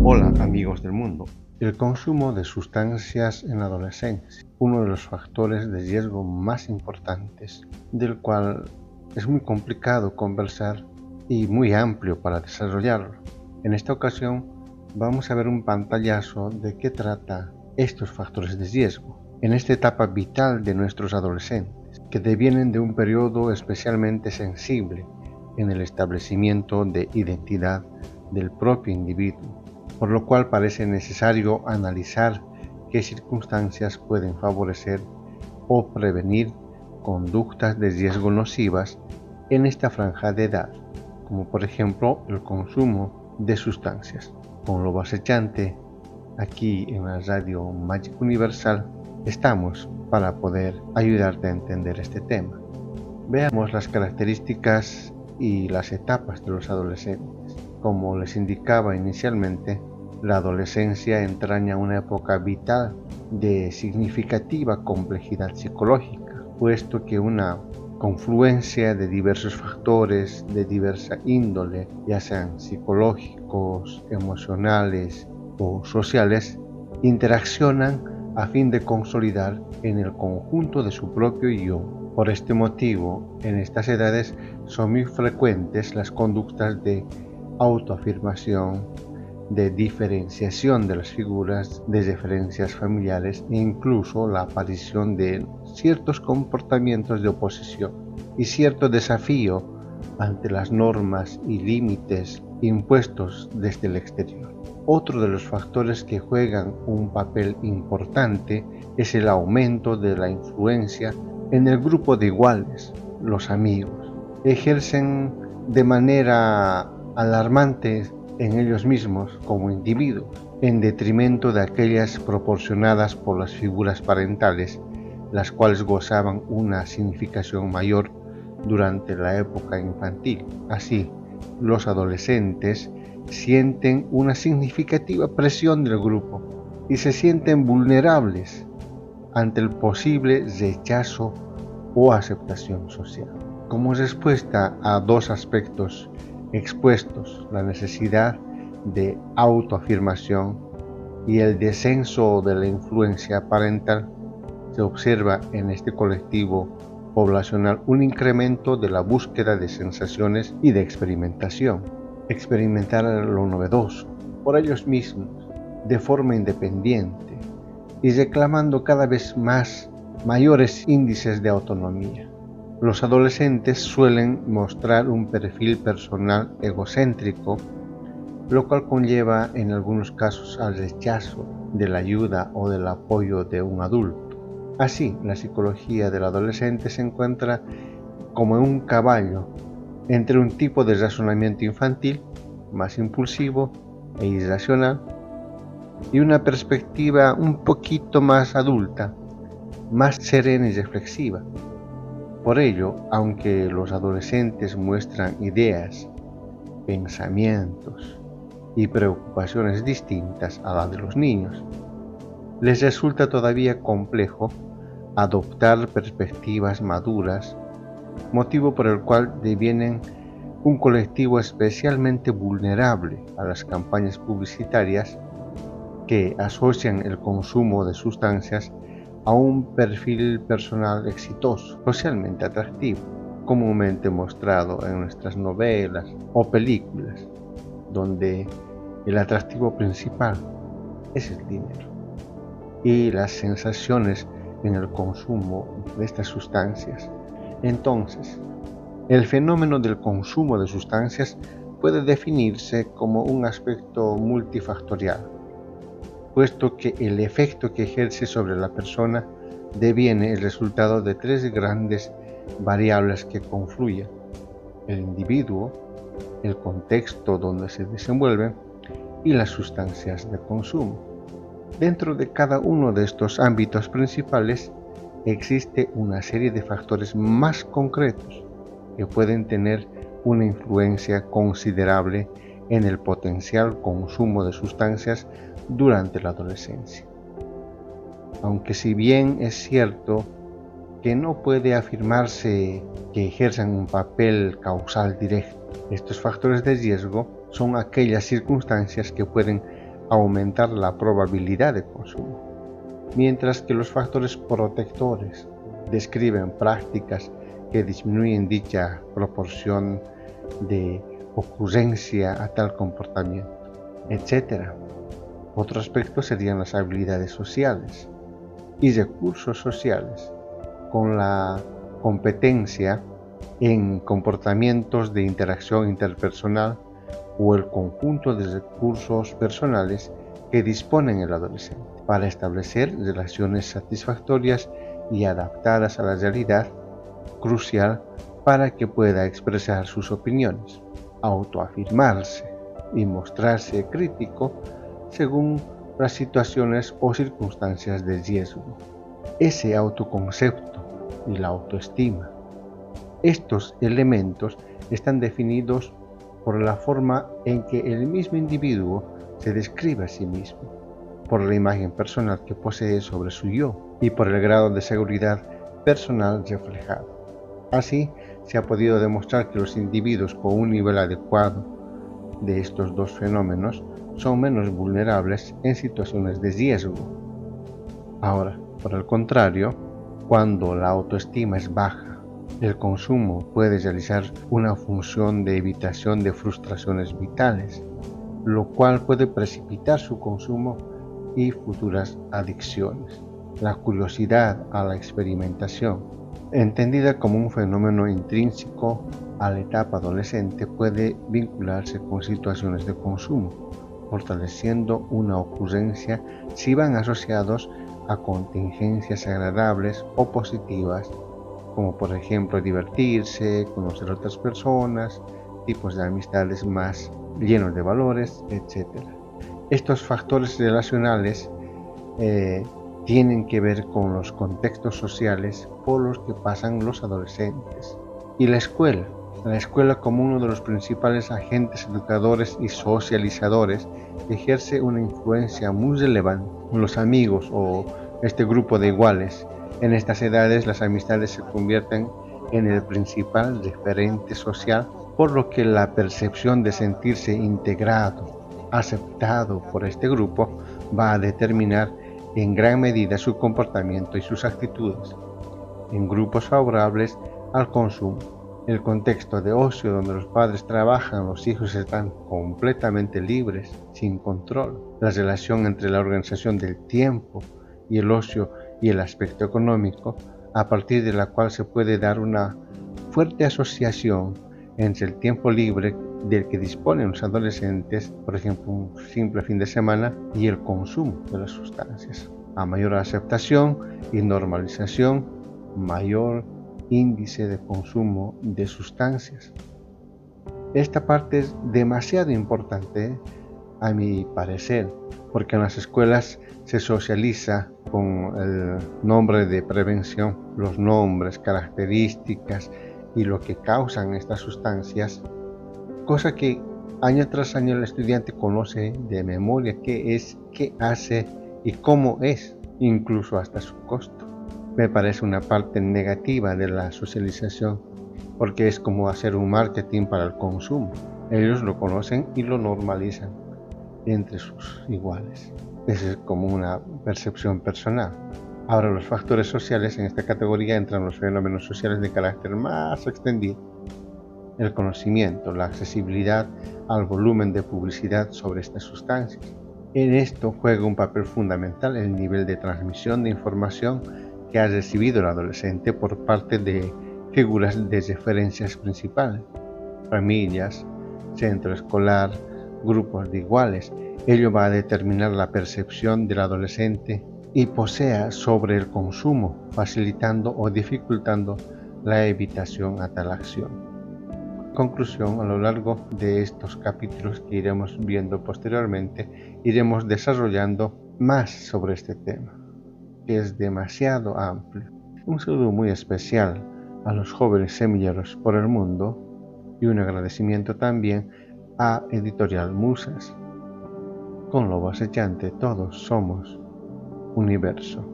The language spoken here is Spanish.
Hola amigos del mundo. El consumo de sustancias en la adolescencia, uno de los factores de riesgo más importantes, del cual es muy complicado conversar y muy amplio para desarrollarlo. En esta ocasión vamos a ver un pantallazo de qué trata estos factores de riesgo en esta etapa vital de nuestros adolescentes, que devienen de un periodo especialmente sensible en el establecimiento de identidad del propio individuo, por lo cual parece necesario analizar qué circunstancias pueden favorecer o prevenir conductas de riesgo nocivas en esta franja de edad, como por ejemplo el consumo de sustancias. Con lo acechante, aquí en la Radio Magic Universal estamos para poder ayudarte a entender este tema. Veamos las características y las etapas de los adolescentes. Como les indicaba inicialmente, la adolescencia entraña una época vital de significativa complejidad psicológica, puesto que una confluencia de diversos factores de diversa índole, ya sean psicológicos, emocionales o sociales, interaccionan a fin de consolidar en el conjunto de su propio yo. Por este motivo, en estas edades son muy frecuentes las conductas de autoafirmación, de diferenciación de las figuras de referencias familiares e incluso la aparición de ciertos comportamientos de oposición y cierto desafío ante las normas y límites impuestos desde el exterior. Otro de los factores que juegan un papel importante es el aumento de la influencia en el grupo de iguales. Los amigos ejercen de manera alarmante en ellos mismos como individuos, en detrimento de aquellas proporcionadas por las figuras parentales, las cuales gozaban una significación mayor durante la época infantil. Así, los adolescentes sienten una significativa presión del grupo y se sienten vulnerables ante el posible rechazo o aceptación social. Como respuesta a dos aspectos expuestos, la necesidad de autoafirmación y el descenso de la influencia parental, se observa en este colectivo poblacional un incremento de la búsqueda de sensaciones y de experimentación. Experimentar lo novedoso por ellos mismos, de forma independiente y reclamando cada vez más mayores índices de autonomía. Los adolescentes suelen mostrar un perfil personal egocéntrico, lo cual conlleva en algunos casos al rechazo de la ayuda o del apoyo de un adulto. Así, la psicología del adolescente se encuentra como en un caballo entre un tipo de razonamiento infantil, más impulsivo e irracional, y una perspectiva un poquito más adulta, más serena y reflexiva. Por ello, aunque los adolescentes muestran ideas, pensamientos y preocupaciones distintas a las de los niños, les resulta todavía complejo adoptar perspectivas maduras, motivo por el cual devienen un colectivo especialmente vulnerable a las campañas publicitarias que asocian el consumo de sustancias a un perfil personal exitoso, socialmente atractivo, comúnmente mostrado en nuestras novelas o películas, donde el atractivo principal es el dinero y las sensaciones en el consumo de estas sustancias. Entonces, el fenómeno del consumo de sustancias puede definirse como un aspecto multifactorial, puesto que el efecto que ejerce sobre la persona deviene el resultado de tres grandes variables que confluyen: el individuo, el contexto donde se desenvuelve y las sustancias de consumo. Dentro de cada uno de estos ámbitos principales existe una serie de factores más concretos que pueden tener una influencia considerable en el potencial consumo de sustancias durante la adolescencia. Aunque si bien es cierto que no puede afirmarse que ejerzan un papel causal directo, estos factores de riesgo son aquellas circunstancias que pueden aumentar la probabilidad de consumo, mientras que los factores protectores describen prácticas que disminuyen dicha proporción de ocurrencia a tal comportamiento, etc. Otro aspecto serían las habilidades sociales y recursos sociales, con la competencia en comportamientos de interacción interpersonal o el conjunto de recursos personales que disponen el adolescente para establecer relaciones satisfactorias y adaptadas a la realidad, crucial para que pueda expresar sus opiniones, autoafirmarse y mostrarse crítico según las situaciones o circunstancias de riesgo. Ese autoconcepto y la autoestima. Estos elementos están definidos por la forma en que el mismo individuo se describe a sí mismo, por la imagen personal que posee sobre su yo y por el grado de seguridad personal reflejado. Así, se ha podido demostrar que los individuos con un nivel adecuado de estos dos fenómenos son menos vulnerables en situaciones de riesgo. Ahora, por el contrario, cuando la autoestima es baja, el consumo puede realizar una función de evitación de frustraciones vitales, lo cual puede precipitar su consumo y futuras adicciones. La curiosidad a la experimentación, entendida como un fenómeno intrínseco a la etapa adolescente, puede vincularse con situaciones de consumo, fortaleciendo una ocurrencia si van asociados a contingencias agradables o positivas, como por ejemplo divertirse, conocer a otras personas, tipos de amistades más llenos de valores, etc. Estos factores relacionales tienen que ver con los contextos sociales por los que pasan los adolescentes. Y la escuela como uno de los principales agentes educadores y socializadores ejerce una influencia muy relevante. Los amigos o este grupo de iguales. En estas edades las amistades se convierten en el principal referente social, por lo que la percepción de sentirse integrado, aceptado por este grupo, va a determinar en gran medida su comportamiento y sus actitudes. En grupos favorables al consumo, el contexto de ocio donde los padres trabajan, los hijos están completamente libres, sin control. La relación entre la organización del tiempo y el ocio y el aspecto económico, a partir de la cual se puede dar una fuerte asociación entre el tiempo libre del que disponen los adolescentes, por ejemplo un simple fin de semana, y el consumo de las sustancias. A mayor aceptación y normalización, mayor índice de consumo de sustancias. Esta parte es demasiado importante, a mi parecer, porque en las escuelas se socializa con el nombre de prevención, los nombres, características y lo que causan estas sustancias, cosa que año tras año el estudiante conoce de memoria qué es, qué hace y cómo es, incluso hasta su costo. Me parece una parte negativa de la socialización, porque es como hacer un marketing para el consumo. Ellos lo conocen y lo normalizan entre sus iguales. Esa es como una percepción personal. Ahora, los factores sociales, en esta categoría entran los fenómenos sociales de carácter más extendido. El conocimiento, la accesibilidad al volumen de publicidad sobre estas sustancias. En esto juega un papel fundamental el nivel de transmisión de información que ha recibido el adolescente por parte de figuras de referencias principales, familias, centro escolar, grupos de iguales. Ello va a determinar la percepción del adolescente y posea sobre el consumo, facilitando o dificultando la evitación a tal acción. Conclusión: a lo largo de estos capítulos que iremos viendo posteriormente, iremos desarrollando más sobre este tema, que es demasiado amplio. Un saludo muy especial a los jóvenes semilleros por el mundo y un agradecimiento también a Editorial Musas. Con Lobo Acechante todos somos universo.